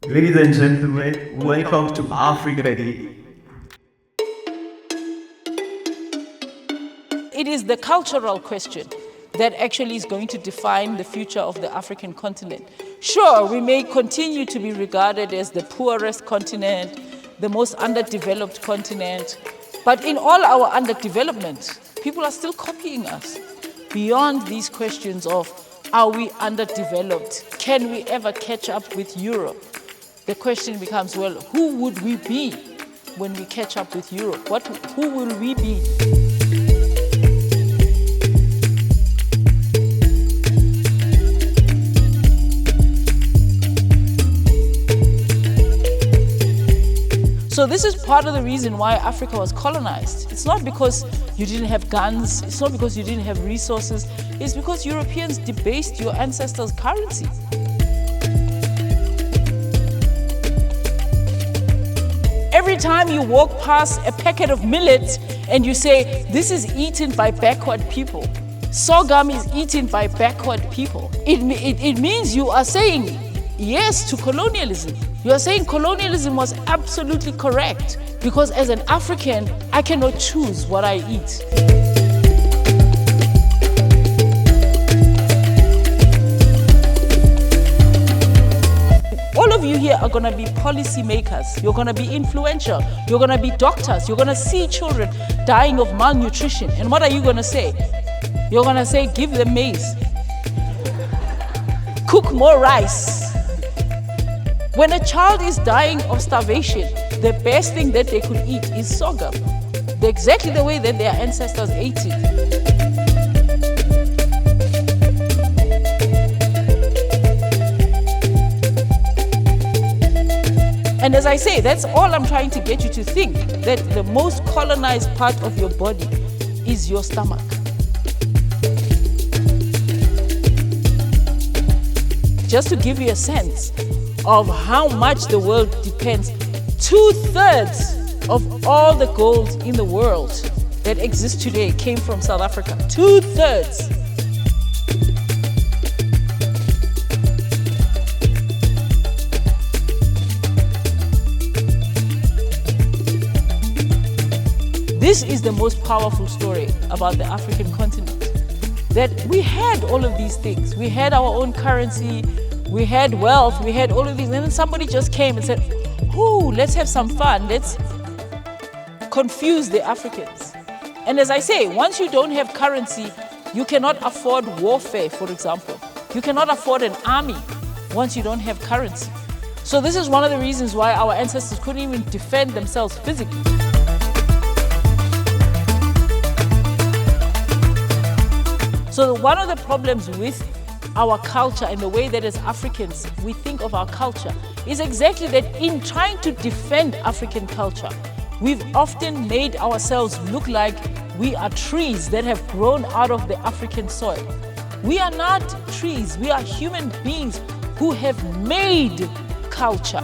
Ladies and gentlemen, welcome to Africa Day. It is the cultural question that actually is going to define the future of the African continent. Sure, we may continue to be regarded as the poorest continent, the most underdeveloped continent, but in all our underdevelopment, people are still copying us. Beyond these questions of, are we underdeveloped? Can we ever catch up with Europe? The question becomes, well, who would we be when we catch up with Europe? Who will we be? So this is part of the reason why Africa was colonized. It's not because you didn't have guns, it's not because you didn't have resources, it's because Europeans debased your ancestors' currency. Every time you walk past a packet of millet and you say, this is eaten by backward people, sorghum is eaten by backward people, it means you are saying yes to colonialism. You are saying colonialism was absolutely correct because as an African, I cannot choose what I eat. All of you here are going to be policy makers. You're going to be influential. You're going to be doctors. You're going to see children dying of malnutrition. And what are you going to say? You're going to say, give them maize. Cook more rice. When a child is dying of starvation, the best thing that they could eat is sorghum. Exactly the way that their ancestors ate it. And as I say, that's all I'm trying to get you to think, that the most colonized part of your body is your stomach. Just to give you a sense of how much the world depends, 2/3 of all the gold in the world that exists today came from South Africa. 2/3. This is the most powerful story about the African continent. That we had all of these things. We had our own currency, we had wealth, we had all of these. And then somebody just came and said, oh, let's have some fun. Let's confuse the Africans. And as I say, once you don't have currency, you cannot afford warfare, for example. You cannot afford an army once you don't have currency. So this is one of the reasons why our ancestors couldn't even defend themselves physically. So one of the problems with our culture and the way that as Africans we think of our culture is exactly that in trying to defend African culture, we've often made ourselves look like we are trees that have grown out of the African soil. We are not trees, we are human beings who have made culture.